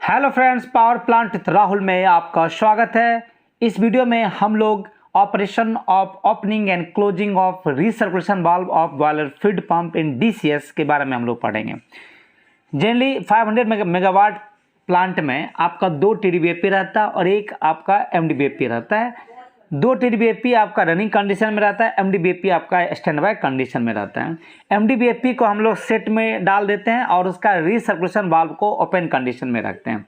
Hello friends, power plant with Rahul में आपका स्वागत है। इस वीडियो में हम लोग operation of opening and closing of recirculation valve of boiler feed pump in DCS के बारे में हम लोग पढ़ेंगे। जनरली 500 मेगावाट प्लांट में आपका 2 TDBFP रहता है और एक आपका MDBFP रहता है। 2 TDBFP आपका रनिंग कंडीशन में रहता है, MDBFP आपका स्टैंड बाय कंडीशन में रहता है। MDBFP को हम लोग सेट में डाल देते हैं और उसका रीसर्कुलेशन वाल्व को ओपन कंडीशन में रखते हैं।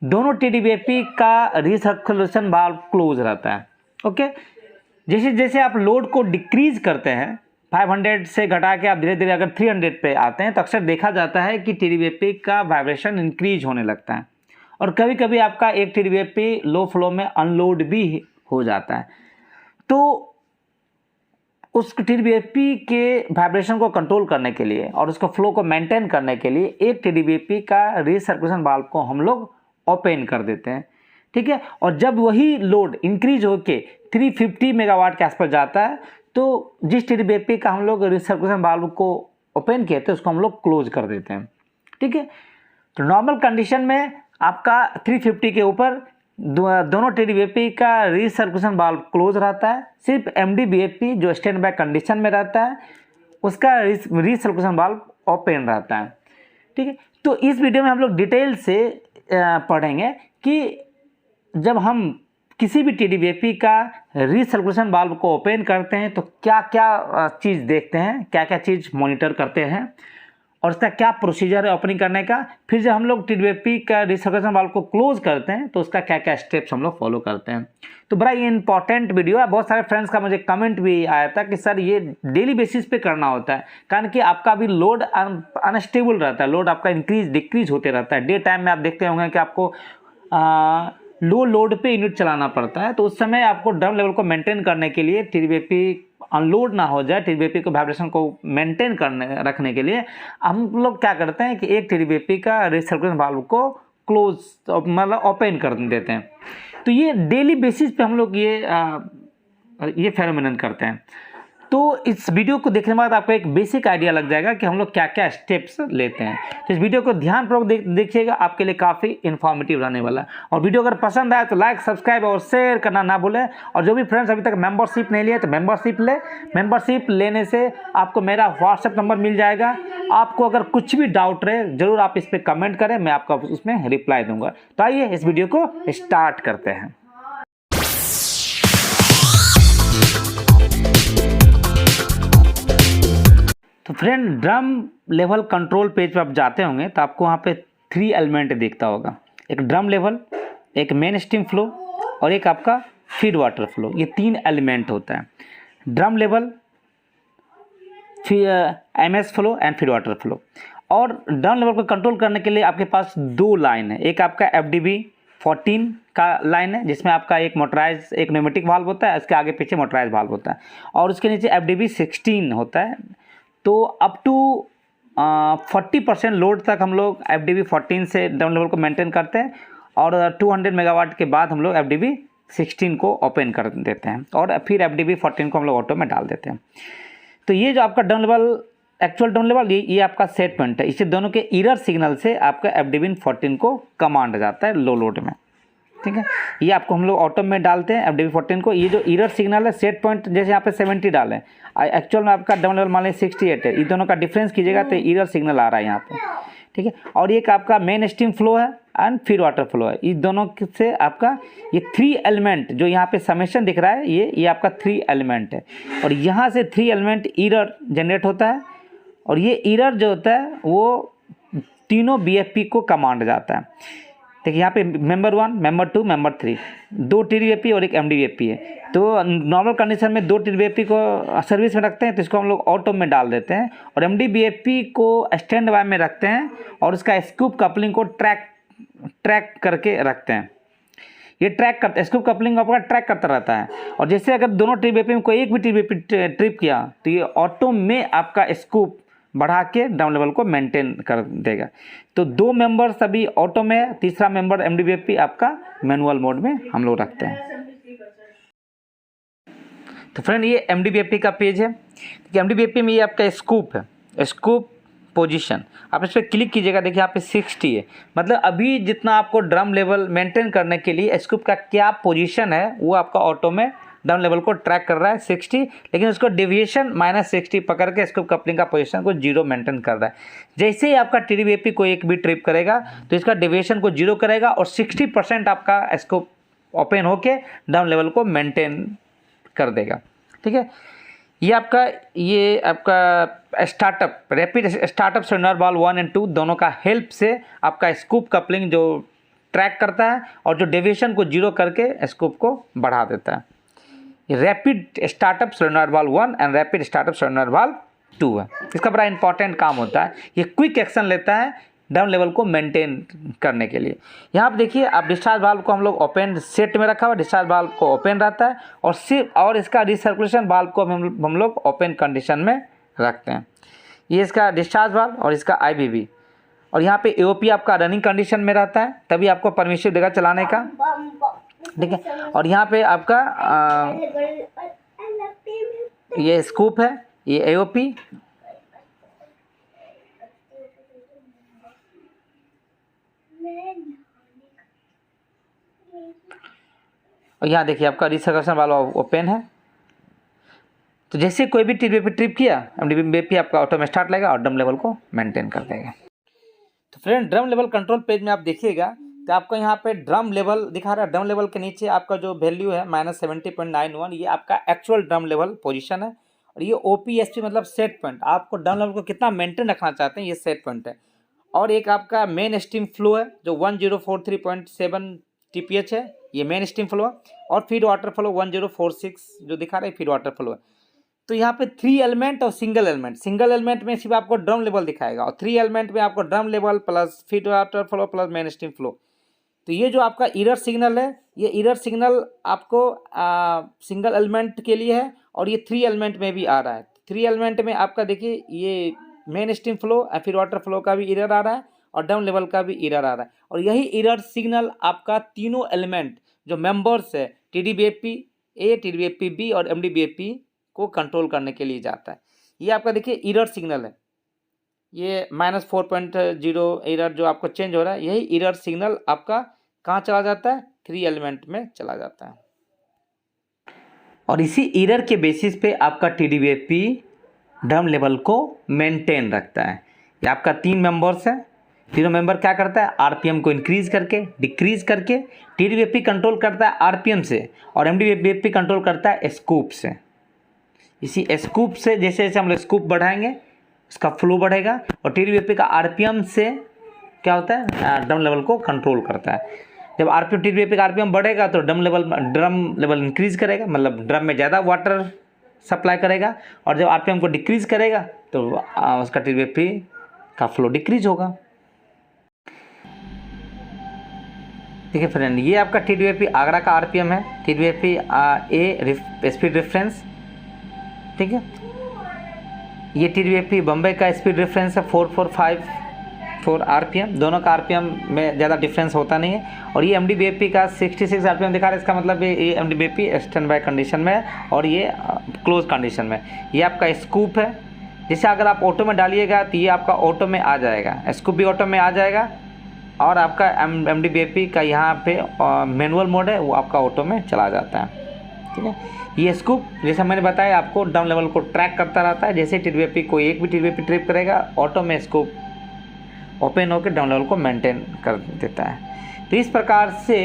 दोनों TDBFP का रीसर्कुलेशन वाल्व क्लोज रहता है। ओके, जैसे जैसे आप लोड को डिक्रीज करते हैं, 500 से घटा के आप धीरे धीरे अगर 300 पे आते हैं तो अक्सर देखा जाता है कि TDBFP का वाइब्रेशन इंक्रीज होने लगता है और कभी कभी आपका एक TDBFP लो फ्लो में अनलोड भी हो जाता है। तो उस TDBFP के वाइब्रेशन को कंट्रोल करने के लिए और उसको फ्लो को मेंटेन करने के लिए एक TDBFP का रीसर्कुलेशन वाल्व को हम लोग ओपन कर देते हैं, ठीक है। और जब वही लोड इंक्रीज होके 350 मेगावाट के आसपास जाता है तो जिस TDBFP का हम लोग रीसर्कुलेशन वाल्व को ओपन किए थे उसको हम लोग क्लोज कर देते हैं, ठीक है। तो नॉर्मल कंडीशन में आपका 350 के ऊपर दोनों TDBFP का रीसर्कुलेशन वाल्व क्लोज रहता है। सिर्फ MDBFP जो स्टैंड बाय कंडीशन में रहता है उसका रीसर्कुलेशन वाल्व ओपन रहता है, ठीक है। तो इस वीडियो में हम लोग डिटेल से पढ़ेंगे कि जब हम किसी भी TDBFP का रीसर्कुलेशन वाल्व को ओपन करते हैं तो क्या क्या चीज़ देखते हैं, क्या क्या चीज़ मॉनिटर करते हैं और उसका क्या प्रोसीजर है ओपनिंग करने का। फिर जब हम लोग TDBFP का रीसर्कुलेशन वाल्व को क्लोज करते हैं तो उसका क्या क्या स्टेप्स हम लोग फॉलो करते हैं। तो बड़ा ये इंपॉर्टेंट वीडियो है। बहुत सारे फ्रेंड्स का मुझे कमेंट भी आया था कि सर ये डेली बेसिस पे करना होता है, कारण कि आपका भी लोड अनस्टेबल रहता है, लोड आपका इंक्रीज डिक्रीज होते रहता है। डे टाइम में आप देखते होंगे कि आपको लो लोड पे यूनिट चलाना पड़ता है, तो उस समय आपको ड्रम लेवल को मेंटेन करने के लिए TDBFP अनलोड ना हो जाए, TDBFP को वाइब्रेशन को मेंटेन करने रखने के लिए हम लोग क्या करते हैं कि एक TDBFP का रीसर्कुलेशन वाल्व को क्लोज मतलब ओपन कर देते हैं। तो ये डेली बेसिस पे हम लोग ये फेनोमेनन करते हैं। तो इस वीडियो को देखने के बाद आपको एक बेसिक आइडिया लग जाएगा कि हम लोग क्या क्या स्टेप्स लेते हैं। तो इस वीडियो को ध्यानपूर्वक देखिएगा, आपके लिए काफ़ी इन्फॉर्मेटिव रहने वाला है। और वीडियो अगर पसंद आए तो लाइक, सब्सक्राइब और शेयर करना ना भूलें। और जो भी फ्रेंड्स अभी तक मेंबरशिप नहीं लिए तो मेंबरशिप ले। मेंबरशिप लेने से आपको मेरा व्हाट्सएप नंबर मिल जाएगा। आपको अगर कुछ भी डाउट रहे ज़रूर आप इस पर कमेंट करें, मैं आपका उसमें रिप्लाई दूंगा। तो आइए इस वीडियो को स्टार्ट करते हैं। तो friend, drum level control page पर आप जाते होंगे तो आपको वहाँ पे 3 एलिमेंट दिखता होगा। एक ड्रम लेवल, एक मेन स्टीम फ्लो और एक आपका फीड वाटर फ्लो। ये 3 एलिमेंट होता है, drum level, MS flow and feed water flow. और ड्रम लेवल को कंट्रोल करने के लिए आपके पास 2 लाइन है। एक आपका FDB 14 का लाइन है जिसमें आपका एक मोटराइज एक न्यूमेटिक वाल्व होता है, इसके आगे पीछे मोटराइज वाल्व होता है, और उसके नीचे FDB 16 होता है। तो अप टू 40% लोड तक हम लोग FDB 14 से ड्रम लेवल को मेंटेन करते हैं और 200 मेगावाट के बाद हम लोग FDB 16 को ओपन कर देते हैं और फिर FDB 14 को हम लोग ऑटो में डाल देते हैं। तो ये जो आपका drum level, actual drum level, ये आपका सेट पॉइंट है। इसे दोनों के एरर सिग्नल से आपका FDB 14 को कमांड जाता है लो लोड में, ठीक है। ये आपको हम लोग ऑटो में डालते हैं FDB 14 को। ये जो एरर सिग्नल है सेट पॉइंट, जैसे यहाँ पे 70 डालें, एक्चुअल में आपका ड्रम लेवल मान लें 68 है, ये दोनों का डिफरेंस कीजिएगा तो एरर सिग्नल आ रहा है यहाँ पे, ठीक है। और एक आपका मेन स्टीम फ्लो है एंड फीड वाटर फ्लो है। इस दोनों से आपका ये 3 एलिमेंट जो यहाँ पे समेशन दिख रहा है, ये आपका 3 एलिमेंट है और यहाँ से 3 एलिमेंट एरर जनरेट होता है और ये एरर जो होता है वो तीनों BFP को कमांड जाता है। देखिए यहाँ पे मेंबर 1, मेंबर 2, मेंबर 3, 2 TDBFP और एक MDBFP है। तो नॉर्मल कंडीशन में 2 TDBFP को सर्विस में रखते हैं तो इसको हम लोग ऑटो में डाल देते हैं और MDBFP को स्टैंड बाय में रखते हैं और उसका स्कूप कपलिंग को ट्रैक करके रखते हैं। ये ट्रैक करते, स्कूप कपलिंग आपका ट्रैक करता रहता है और जैसे अगर दोनों TDBFP में कोई एक भी TDBFP ट्रिप किया तो ये ऑटो में आपका स्कूप बढ़ा के ड्रम लेवल को मेंटेन कर देगा। तो 2 मेंबर्स अभी ऑटो में, तीसरा मेंबर MDBFP आपका मैनुअल मोड में हम लोग रखते हैं। तो फ्रेंड, ये MDBFP का पेज है। MDBFP में ये आपका स्कूप है, स्कूप पोजीशन, आप इस पर क्लिक कीजिएगा। देखिए यहाँ पे 60 है, मतलब अभी जितना आपको ड्रम लेवल मेंटेन करने के लिए स्कूप का क्या पोजीशन है वो आपका ऑटो में ड्रम लेवल को ट्रैक कर रहा है 60, लेकिन उसको डेविएशन -60 पकड़ के स्कूप कपलिंग का पोजीशन को 0 मेंटेन कर रहा है। जैसे ही आपका TDBAP कोई एक भी ट्रिप करेगा तो इसका डेविएशन को 0 करेगा और 60% आपका स्कूप ओपन होके ड्रम लेवल को मेंटेन कर देगा। ठीक है, ये आपका startup rapid startup solenoid valve 1 और 2 दोनों का हेल्प से आपका स्कूप कपलिंग जो ट्रैक करता है और जो डेविएशन को 0 करके स्कूप को बढ़ा देता है। ये rapid startup solenoid valve 1 and rapid startup solenoid valve 2 है। इसका बड़ा इंपॉर्टेंट काम होता है, ये क्विक एक्शन लेता है ड्रम लेवल को मेंटेन करने के लिए। यहाँ पर देखिए आप डिस्चार्ज वाल्व को हम लोग ओपन सेट में रखा हुआ, डिस्चार्ज वाल्व को ओपन रहता है और सिर्फ और इसका रिसर्कुलेशन वाल्व को हम लोग ओपन कंडीशन में रखते हैं। ये इसका डिस्चार्ज वाल्व और इसका IBB, और यहाँ पे AOP आपका रनिंग कंडीशन में रहता है, तभी आपको परमिशन देगा चलाने का। ठीक है, और यहाँ पे आपका ये स्कूप है, ये AOP, और यहाँ देखिए आपका रिसर्कुलेशन वाला ओपन है। तो जैसे कोई भी TDBAP ट्रिप किया MDBAP आपका ऑटो में स्टार्ट लगेगा और ड्रम लेवल को मेंटेन कर देगा। तो friend drum level control page में आप देखिएगा तो आपको यहाँ पे ड्रम लेवल दिखा रहा है। ड्रम लेवल के नीचे आपका जो वैल्यू है -70.91, ये आपका एक्चुअल ड्रम लेवल पोजीशन है, और ये OPSP मतलब सेट पॉइंट, आपको ड्रम लेवल को कितना मेंटेन रखना चाहते हैं ये सेट पॉइंट है। और एक आपका मेन स्टीम फ्लो है जो 1043.7 TPH है, ये मेन स्टीम फ्लो है, और फीड वाटर फ्लो 1046 जो दिखा रहा है फीड वाटर फ्लो है। तो यहाँ पे 3 एलिमेंट और सिंगल एलिमेंट में सिर्फ आपको ड्रम लेवल दिखाएगा, और 3 एलिमेंट में आपको drum level plus feed water flow plus main steam flow. तो ये जो आपका एरर सिग्नल है, ये एरर सिग्नल आपको सिंगल एलिमेंट के लिए है, और ये 3 एलिमेंट में भी आ रहा है। 3 एलिमेंट में आपका देखिए ये main steam flow feed water flow का भी एरर आ रहा है और ड्रम लेवल का भी एरर आ रहा है, और यही एरर सिग्नल आपका तीनों एलिमेंट जो मेंबर्स है TDBAP A, TDBAP B और MDBAP को कंट्रोल करने के लिए जाता है। ये आपका देखिए एरर सिग्नल है, ये -4.0 एरर जो आपको चेंज हो रहा है, यही एरर सिग्नल आपका कहाँ चला जाता है 3 एलिमेंट में चला जाता है, और इसी एरर के बेसिस पे आपका TDBAP ड्रम लेवल को मेंटेन रखता है। ये आपका 3 मेंबर्स है, तीनों मेंबर क्या करता है RPM को इंक्रीज करके डिक्रीज करके। TDBAP कंट्रोल करता है RPM से और MDBAP कंट्रोल करता है स्कूप से। इसी स्कूप से जैसे जैसे हम लोग स्कूप बढ़ाएंगे इसका फ्लो बढ़ेगा, और TDBAP का RPM से क्या होता है ड्रम लेवल को कंट्रोल करता है। जब TDBAP का RPM बढ़ेगा तो ड्रम लेवल इंक्रीज करेगा, मतलब ड्रम में ज़्यादा वाटर सप्लाई करेगा, और जब RPM को डिक्रीज करेगा तो उसका TDBAP का फ्लो डिक्रीज होगा। ठीक है फ्रेंड, ये आपका TDBAP आगरा का RPM है, TDBAP A स्पीड रेफरेंस। ठीक है, ये TDBAP बम्बई का स्पीड रेफरेंस है 4454 RPM, दोनों का RPM में ज़्यादा डिफरेंस होता नहीं है। और ये MDBAP का 66 RPM दिखा रहा है, इसका मतलब ये MDBAP स्टैंड बाय कंडीशन में है और ये क्लोज कंडीशन में। ये आपका स्कूप है, जैसे अगर आप ऑटो में डालिएगा तो ये आपका ऑटो में आ जाएगा, स्कूप भी ऑटो में आ जाएगा, और आपका MDBAP का यहाँ पे मैनुअल मोड है वो आपका ऑटो में चला जाता है। ठीक है, ये स्कूप जैसा मैंने बताया आपको ड्रम लेवल को ट्रैक करता रहता है। जैसे TDBAP कोई एक भी TDBAP ट्रिप करेगा ऑटो में स्कूप ओपन होकर ड्रम लेवल को मेंटेन कर देता है। तो इस प्रकार से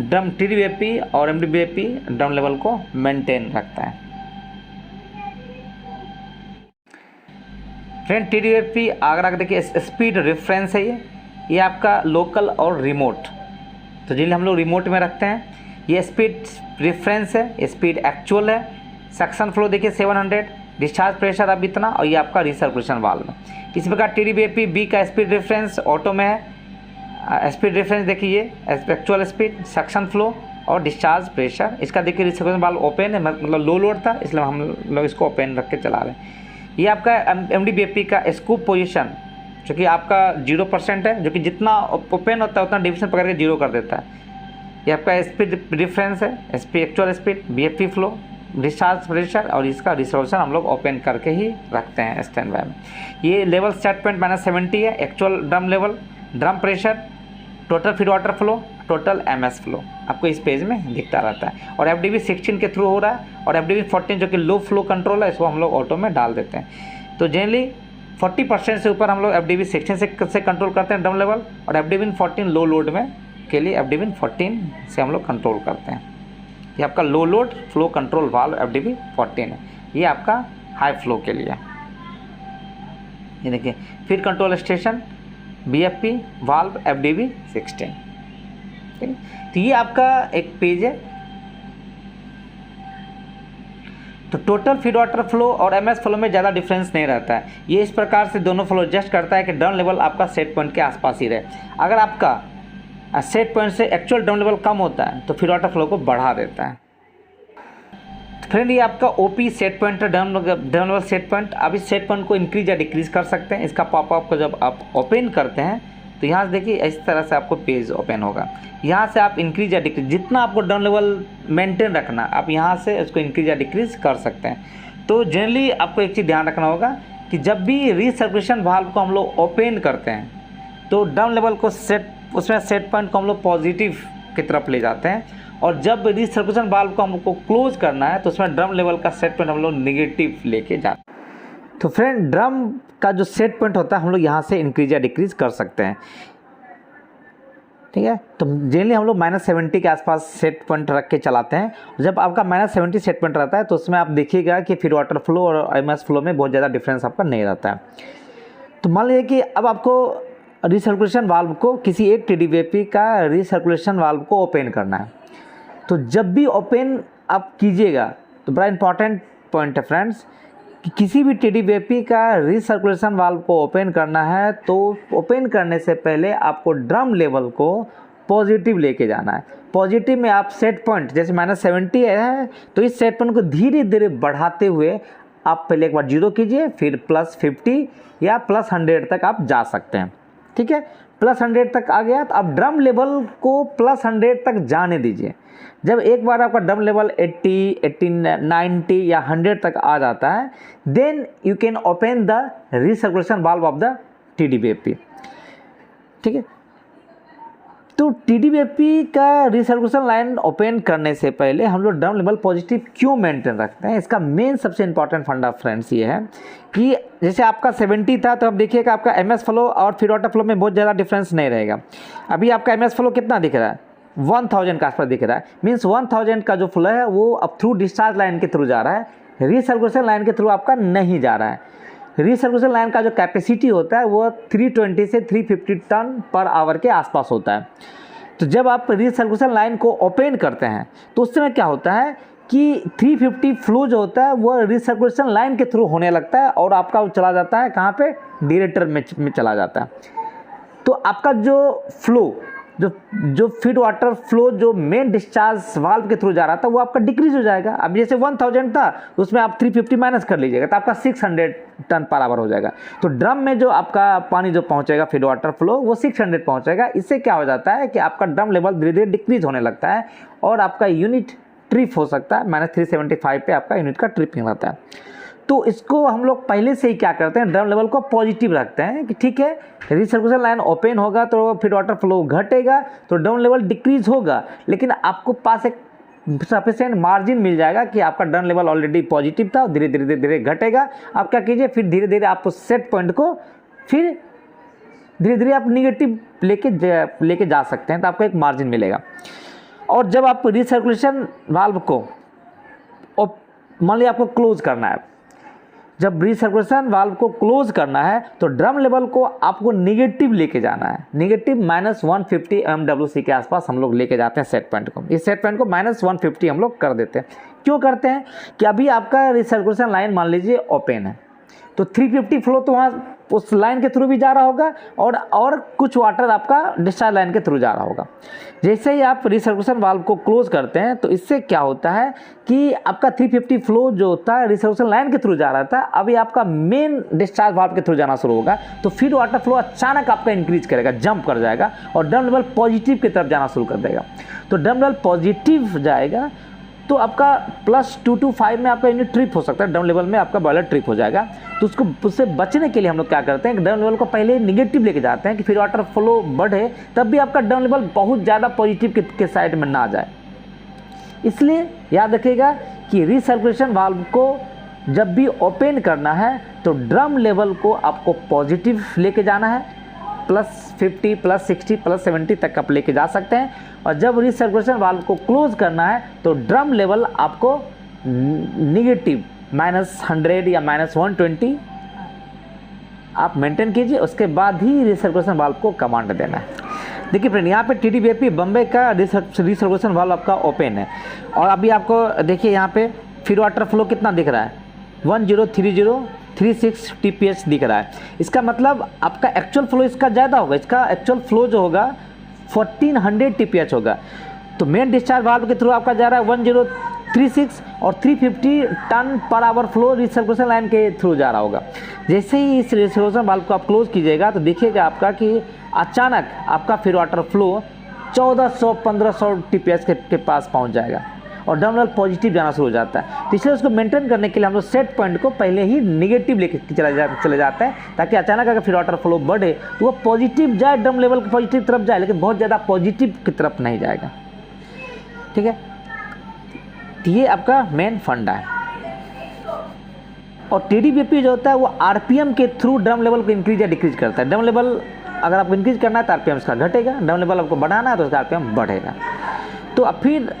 TDBAP और MDBAP ड्रम लेवल को मेंटेन रखता है। फ्रेंड TDBAP आगरा का देखिए स्पीड रेफरेंस है, ये आपका लोकल और रिमोट, तो जिन्हें हम लोग रिमोट में रखते हैं। ये स्पीड रेफरेंस है, स्पीड एक्चुअल है, सक्शन फ्लो देखिए 700, डिस्चार्ज प्रेशर अब इतना, और ये आपका रिसर्कुलेशन वाल्व है। इसी प्रकार TDBAP B का स्पीड रेफरेंस ऑटो में है, स्पीड रेफरेंस देखिए एक्चुअल स्पीड, सक्शन फ्लो और डिस्चार्ज प्रेशर। इसका देखिए रिसर्कुलेशन वाल्व ओपन है, मतलब लो लोड था इसलिए हम लोग इसको ओपन रख के चला रहे हैं। ये आपका MDBAP का स्कूप पोजीशन जो कि आपका 0% है, जो कि जितना ओपन होता है उतना डिवीजन पकड़ के 0 कर देता है। ये आपका स्पीड डिफरेंस है, speed actual speed BFP flow, discharge pressure और इसका रिसर्वोशन हम लोग ओपन करके ही रखते हैं स्टैंड बाय में। ये लेवल सेट पॉइंट -70 है, actual drum level, drum pressure, total feed water flow, total MS flow आपको इस पेज में दिखता रहता है। और FDB 16 के थ्रू हो रहा है, और FDB 14 जो कि लो फ्लो कंट्रोल है, इसको हम लोग ऑटो में डाल देते हैं। तो जनरली 40% से ऊपर हम लोग FDB 16 से कंट्रोल करते हैं ड्रम लेवल, और FDB 14 लो लोड में के लिए FDB 14 से हम लोग कंट्रोल करते हैं। ये आपका low load flow control valve FDB 14 है, ये आपका हाई फ्लो के लिए। ये देखिए feed control station BFP valve FDB 16, ठीक है। तो ये आपका एक पेज है। तो टोटल फीड वाटर फ्लो और MS फ्लो में ज़्यादा डिफरेंस नहीं रहता है। ये इस प्रकार से दोनों फ्लो एडजस्ट करता है कि ड्रम लेवल आपका सेट पॉइंट के आसपास ही रहे। अगर आपका सेट पॉइंट से एक्चुअल ड्रम लेवल कम होता है तो फीड वाटर फ्लो को बढ़ा देता है। तो फ्रेंड ये आपका OP सेट पॉइंट है, ड्रम लेवल सेट पॉइंट। अब इस सेट पॉइंट को इंक्रीज या डिक्रीज कर सकते हैं। इसका पॉपअप को जब आप ओपन करते हैं तो यहाँ से देखिए इस तरह से आपको पेज ओपन होगा। यहाँ से आप इंक्रीज या डिक्रीज, जितना आपको ड्रम लेवल मेंटेन रखना, आप यहाँ से उसको इंक्रीज या डिक्रीज कर सकते हैं। तो जनरली आपको एक चीज़ ध्यान रखना होगा कि जब भी रीसर्कुलेशन वाल्व को हम लोग ओपन करते हैं तो ड्रम लेवल को उसमें सेट पॉइंट को हम लोग पॉजिटिव की तरफ ले जाते हैं, और जब रीसर्कुलेशन वाल्व को हमको क्लोज करना है तो उसमें ड्रम लेवल का सेट पॉइंट हम लोग नेगेटिव लेके जाते हैं। तो फ्रेंड ड्रम का जो सेट पॉइंट होता है हम लोग यहाँ से इंक्रीज या डिक्रीज कर सकते हैं, ठीक है। तो जनरली हम लोग -70 के आसपास सेट पॉइंट रख के चलाते हैं। जब आपका -70 सेट पॉइंट रहता है तो उसमें आप देखिएगा कि फीड वाटर फ्लो और MS फ्लो में बहुत ज़्यादा डिफरेंस आपका नहीं रहता है। तो मान लीजिए कि अब आपको रिसर्कुलेशन वाल्व को, किसी एक TDVP का रिसर्कुलेशन वाल्व को ओपन करना है। तो जब भी ओपन आप कीजिएगा तो बड़ा इंपॉर्टेंट पॉइंट है फ्रेंड्स कि किसी भी TDVP का रिसर्कुलेशन वाल्व को ओपन करना है तो ओपन करने से पहले आपको ड्रम लेवल को पॉजिटिव लेके जाना है। पॉजिटिव में आप सेट पॉइंट जैसे -70 है तो इस सेट पॉइंट को धीरे धीरे बढ़ाते हुए आप पहले एक बार 0 कीजिए, फिर +50 या +100 तक आप जा सकते हैं, ठीक है। +100 तक आ गया तो आप ड्रम लेवल को +100 तक जाने दीजिए। जब एक बार आपका ड्रम लेवल 80, 90 या 100 तक आ जाता है, then you can open the recirculation valve of the TDVP, ठीक है। तो TDVP का रिसर्कुलेशन लाइन ओपन करने से पहले हम लोग ड्रम लेवल पॉजिटिव क्यों मेंटेन रखते हैं, इसका मेन सबसे इंपॉर्टेंट फंडा फ्रेंड्स ये है कि जैसे आपका 70 था तो अब देखिएगा आपका MS फ्लो और फीड वाटर फ्लो में बहुत ज़्यादा डिफरेंस नहीं रहेगा। अभी आपका MS फ्लो कितना दिख रहा है, 1000 के आसपास दिख रहा है। मीन्स 1000 का जो फ्लो है वो अब थ्रू डिस्चार्ज लाइन के थ्रू जा रहा है, रिसर्कुलेशन लाइन के थ्रू आपका नहीं जा रहा है। रिसर्कुलेशन लाइन का जो कैपेसिटी होता है वो 320 से 350 टन पर आवर के आसपास होता है। तो जब आप रिसर्कुलेशन लाइन को ओपन करते हैं तो उस समय क्या होता है कि 350 फ्लो जो होता है वो रिसर्कुलेशन लाइन के थ्रू होने लगता है और आपका वो चला जाता है कहाँ पे, डायरेक्टर में चला जाता है। तो आपका जो फ्लो जो फीड वाटर फ्लो जो मेन डिस्चार्ज वाल्व के थ्रू जा रहा था वो आपका डिक्रीज हो जाएगा। अब जैसे 1000 था उसमें आप 350 माइनस कर लीजिएगा तो आपका 600 टन पर आवर हो जाएगा। तो ड्रम में जो आपका पानी जो पहुंचेगा फीड वाटर फ्लो वो 600 पहुंचेगा। इससे क्या हो जाता है कि आपका ड्रम लेवल धीरे धीरे डिक्रीज होने लगता है और आपका यूनिट ट्रिप हो सकता है, -375 पे आपका यूनिट का ट्रिपिंग रहता है। तो इसको हम लोग पहले से ही क्या करते हैं, ड्रम लेवल को पॉजिटिव रखते हैं कि ठीक है रिसर्कुलेशन लाइन ओपन होगा तो फीड वाटर फ्लो घटेगा तो ड्रम लेवल डिक्रीज होगा, लेकिन आपको पास एक सफिशिएंट मार्जिन मिल जाएगा कि आपका ड्रम लेवल ऑलरेडी पॉजिटिव था, धीरे धीरे धीरे धीरे घटेगा। आप क्या कीजिए, फिर धीरे धीरे आप उस सेट पॉइंट को फिर धीरे धीरे आप निगेटिव लेके जा सकते हैं, तो आपको एक मार्जिन मिलेगा। और जब आप रिसर्कुलेशन वाल्व को मान लीजिए आपको क्लोज करना है, जब रिसर्कुलेशन वाल्व को क्लोज करना है तो ड्रम लेवल को आपको निगेटिव लेके जाना है, निगेटिव -150 MWC के आसपास हम लोग लेके जाते हैं सेट पॉइंट को। इस सेट पॉइंट को -150 हम लोग कर देते हैं। क्यों करते हैं कि अभी आपका रिसर्कुलेशन लाइन मान लीजिए ओपन है तो 350 फ्लो तो वहाँ उस लाइन के थ्रू भी जा रहा होगा और कुछ वाटर आपका डिस्चार्ज लाइन के थ्रू जा रहा होगा। जैसे ही आप रिसर्कुलेशन वाल्व को क्लोज करते हैं तो इससे क्या होता है कि आपका 350 फ्लो जो होता है रिसर्कुलेशन लाइन के थ्रू जा रहा था, अभी आपका मेन डिस्चार्ज वाल्व के थ्रू जाना शुरू होगा तो फीड वाटर फ्लो अचानक आपका इंक्रीज करेगा, जंप कर जाएगा और ड्रम लेवल पॉजिटिव की तरफ जाना शुरू कर देगा। तो ड्रम लेवल पॉजिटिव जाएगा तो आपका +225 में आपका यूनिट ट्रिप हो सकता है, डाउन लेवल में आपका बॉयलर ट्रिप हो जाएगा। तो उससे बचने के लिए हम लोग क्या करते हैं कि डाउन लेवल को पहले निगेटिव लेके जाते हैं कि फिर वाटर फ्लो बढ़े, तब भी आपका डाउन लेवल बहुत ज़्यादा पॉजिटिव के साइड में ना आ जाए। इसलिए याद रखिएगा कि रिसर्कुलेशन वाल्व को जब भी ओपन करना है तो ड्रम लेवल को आपको पॉजिटिव लेके जाना है, +50, +60, +70 तक आप लेके जा सकते हैं। और जब रिसर्कुलेशन वाल्व को क्लोज करना है तो ड्रम लेवल आपको निगेटिव -100 या -120 आप मेंटेन कीजिए, उसके बाद ही रिसर्कुलेशन वाल्व को कमांड देना है। देखिए फ्रेंड, यहाँ पे TDBAP बम्बे का रिसर्कुलेशन वाल्व आपका ओपन है और अभी आपको देखिए यहाँ पे फीड वाटर फ्लो कितना दिख रहा है, 103036 TPH दिख रहा है। इसका मतलब आपका एक्चुअल फ्लो इसका ज़्यादा होगा, इसका एक्चुअल फ्लो जो होगा 1400 TPH होगा। तो मेन डिस्चार्ज वाल्व के थ्रू आपका जा रहा है 1036 और 350 ton per hour flow recirculation line के थ्रू जा रहा होगा। जैसे ही इस रिसर्कुलेशन वाल्व को आप क्लोज कीजिएगा तो देखिएगा आपका कि अचानक आपका फीड वाटर फ्लो 1400-1500 TPH के पास पहुंच जाएगा और डाउन लेवल पॉजिटिव जाना शुरू हो जाता है। तो इसलिए उसको मेंटेन करने के लिए हम लोग सेट पॉइंट को पहले ही निगेटिव लेके चले जाते हैं, ताकि अचानक अगर फीड वाटर फ्लो बढ़े तो वो पॉजिटिव जाए, डाउन लेवल के पॉजिटिव तरफ जाए, लेकिन बहुत ज़्यादा पॉजिटिव की तरफ नहीं जाएगा। ठीक है, तो ये आपका मेन फंडा है। और TDBAP जो होता है वो RPM के थ्रू ड्रम लेवल को इंक्रीज या डिक्रीज करता है। डाउन लेवल अगर आपको इंक्रीज करना है तो RPM इसका घटेगा, डाउन लेवल आपको बढ़ाना है तो उसका RPM बढ़ेगा। तो अब फिर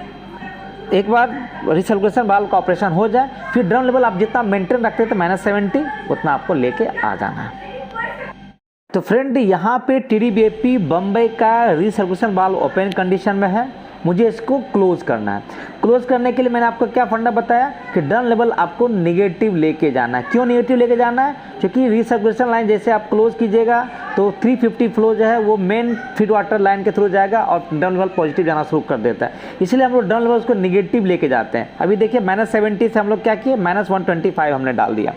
एक बार रिसर्कुलेशन वाल्व का ऑपरेशन हो जाए, फिर ड्रम लेवल आप जितना मेंटेन रखते हैं तो -70 उतना आपको लेके आ जाना है। तो फ्रेंड, यहाँ पे TDBAP बम्बे का रिसर्कुलेशन वाल्व ओपन कंडीशन में है, मुझे इसको क्लोज करना है। क्लोज करने के लिए मैंने आपको क्या फंडा बताया कि ड्रम लेवल आपको निगेटिव लेके जाना है। क्यों निगेटिव लेके जाना है? क्योंकि रिसर्कुलेशन लाइन जैसे आप क्लोज कीजिएगा तो 350 फ्लो जो है वो मेन फीड वाटर लाइन के थ्रू जाएगा और ड्रम लेवल पॉजिटिव जाना शुरू कर देता है। इसलिए हम लोग ड्रम लेवल को निगेटिव लेके जाते हैं। अभी देखिए -70 से हम लोग क्या किए, -125 हमने डाल दिया।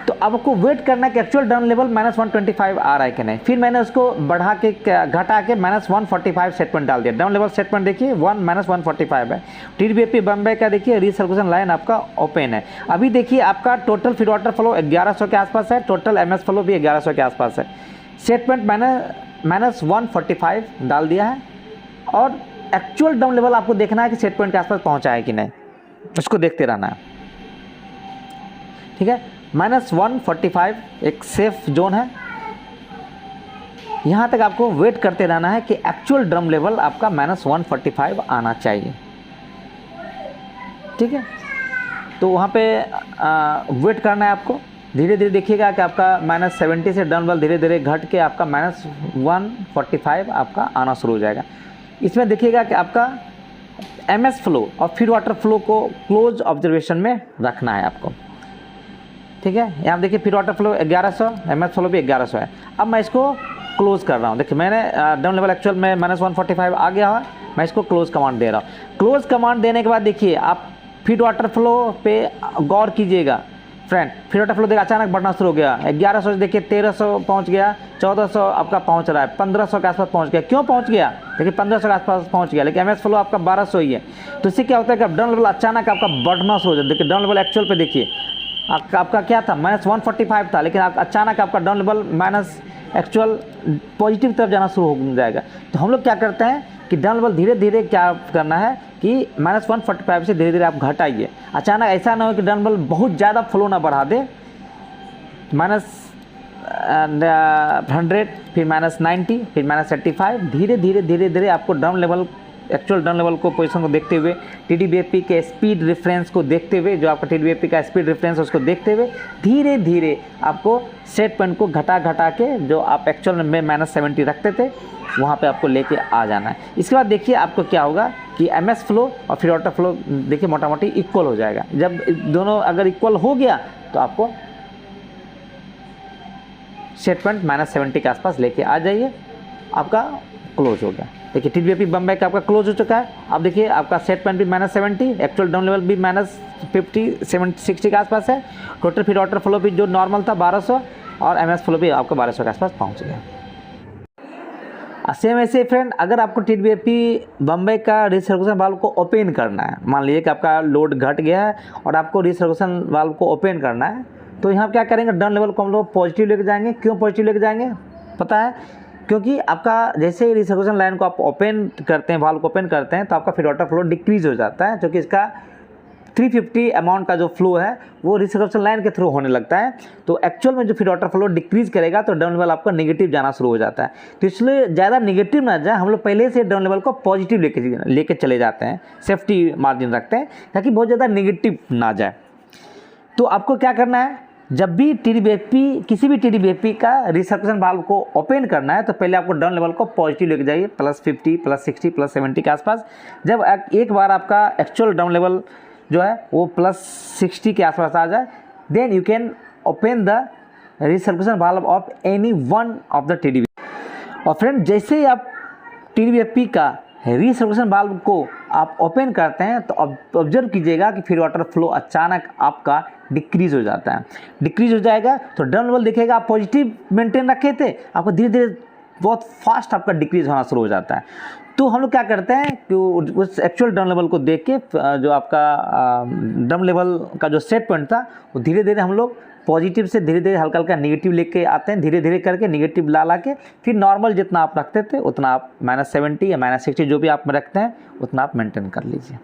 तो अब आपको वेट करना है कि एक्चुअल डाउन लेवल -125 आ रहा है कि नहीं। फिर मैंने उसको बढ़ा के घटा के -145 सेट पॉइंट डाल दिया। डाउन लेवल सेट पॉइंट देखिए -145 है। TDBAP बम्बे का देखिए रिसर्कुलेशन लाइन आपका ओपन है। अभी देखिए आपका टोटल फीड वाटर फ्लो 1100 के आसपास है, टोटल MS फ्लो भी 1100 के आसपास है। सेट पॉइंट मैंने -145 डाल दिया है और एक्चुअल डाउन लेवल आपको देखना है कि सेट पॉइंट के आसपास पहुँचा है कि नहीं, उसको देखते रहना है। ठीक है, -145 एक सेफ जोन है, यहाँ तक आपको वेट करते रहना है कि एक्चुअल ड्रम लेवल आपका -145 आना चाहिए। ठीक है, तो वहाँ पे वेट करना है आपको। धीरे धीरे देखिएगा कि आपका -70 से ड्रम लेवल धीरे धीरे घट के आपका -145 आपका आना शुरू हो जाएगा। इसमें देखिएगा कि आपका MS फ्लो और फीड वाटर फ्लो को क्लोज ऑब्जर्वेशन में रखना है आपको। ठीक है, यहाँ देखिए feed water flow 1100, MS flow भी 1100 है। अब मैं इसको क्लोज कर रहा हूँ। देखिए मैंने डाउन लेवल एक्चुअल में -145 आ गया है, मैं इसको क्लोज कमांड दे रहा हूँ। क्लोज कमांड देने के बाद देखिए आप फीड वाटर फ्लो पे गौर कीजिएगा फ्रेंड। फीड वाटर फ्लो देखिए अचानक बढ़ना शुरू हो गया, 1100 से देखिए 1300 पहुँच गया, 1400 आपका पहुँच रहा है, 1500 के आसपास पहुँच गया। क्यों पहुँच गया? देखिए 1500 के आसपास पहुँच गया, लेकिन MS फ्लो आपका 1200 ही है। तो इससे क्या होता है कि डाउन लेवल अचानक आपका बढ़ना शुरू हो जाता है। देखिए डाउन लेवल एक्चुअल पे देखिए आपका क्या था, -145 था, लेकिन अचानक आपका down level minus actual positive तरफ जाना शुरू हो जाएगा। तो हम लोग क्या करते हैं कि डाउन लेवल धीरे धीरे क्या करना है कि -145 से धीरे धीरे आप घटाइए। अचानक ऐसा ना हो कि डाउन लेवल बहुत ज़्यादा फ्लो ना बढ़ा दे, -100 फिर -90 फिर -35, धीरे धीरे आपको down level actual down level को पोजीशन को देखते हुए, TDBAP के स्पीड रेफरेंस को देखते हुए, जो आपका TDBAP का स्पीड रेफरेंस उसको देखते हुए धीरे धीरे आपको सेट पॉइंट को घटा के जो आप एक्चुअल में -70 रखते थे वहाँ पे आपको लेके आ जाना है। इसके बाद देखिए आपको क्या होगा कि MS फ्लो और फीड वाटर फ्लो देखिए मोटा मोटी इक्वल हो जाएगा। जब दोनों अगर इक्वल हो गया तो आपको सेट पॉइंट -70 के आसपास लेके आ जाइए, आपका क्लोज हो गया। देखिए TDBAP बम्बे का आपका क्लोज हो चुका है। अब देखिए आपका सेट पॉइंट भी -70, एक्चुअल डाउन लेवल भी -50 60 के आसपास है। टोटल फीड वाटर फ्लो भी जो नॉर्मल था 1200 और MS फ्लो भी आपका 1200 के आसपास पहुंच गया। सेम ऐसे फ्रेंड, अगर आपको टीडीबीएफपी बम्बई का रिसर्कुलेशन वाल्व को ओपन करना है, मान लीजिए कि आपका लोड घट गया है और आपको रिसर्कुलेशन वाल्व को ओपन करना है, तो यहाँ क्या करेंगे, डाउन लेवल को हम लोग पॉजिटिव लेके जाएंगे। क्यों पॉजिटिव लेके जाएंगे पता है, क्योंकि आपका जैसे ही रिसर्कुलेशन लाइन को आप ओपन करते हैं, वाल्व को ओपन करते हैं, तो आपका फीड वाटर फ्लो डिक्रीज हो जाता है, क्योंकि इसका 350 अमाउंट का जो फ्लो है वो रिसर्कुलेशन लाइन के थ्रू होने लगता है। तो एक्चुअल में जो फीड वाटर फ्लो डिक्रीज करेगा तो डाउन लेवल आपका नेगेटिव जाना शुरू हो जाता है। तो इसलिए ज़्यादा नेगेटिव ना जाए, हम लोग पहले से डाउन लेवल को पॉजिटिव लेके चले जाते हैं, सेफ्टी मार्जिन रखते हैं ताकि बहुत ज़्यादा नेगेटिव ना जाए। तो आपको क्या करना है, जब भी टीडीबीएफपी किसी भी टीडीबीएफपी का रिसर्कुलेशन वाल्व को ओपन करना है तो पहले आपको डाउन लेवल को पॉजिटिव लेके जाइए, +50, +60, +70 के आसपास। जब एक बार आपका एक्चुअल डाउन लेवल जो है वो +60 के आसपास आ जाए, then you can open the recirculation valve of any one of the TDBFP. और फ्रेंड, जैसे ही आप टीडीबीएफपी का रिसर्कुलेशन वाल्व को आप ओपन करते हैं तो ऑब्जर्व कीजिएगा कि फीड वाटर फ्लो अचानक आपका डिक्रीज हो जाता है। डिक्रीज हो जाएगा तो डाउन लेवल देखिएगा, आप पॉजिटिव मेंटेन रखे थे, आपको धीरे धीरे बहुत फास्ट आपका डिक्रीज होना शुरू हो जाता है। तो हम लोग क्या करते हैं कि उस एक्चुअल डाउन लेवल को देख के जो आपका डाउन लेवल का जो सेट पॉइंट था वो धीरे धीरे हम लोग पॉजिटिव से धीरे धीरे हल्का हल्का नेगेटिव लेके आते हैं, धीरे धीरे करके नेगेटिव ला के फिर नॉर्मल जितना आप रखते थे उतना आप -70 या -60 जो भी आप रखते हैं उतना आप मेंटेन कर लीजिए।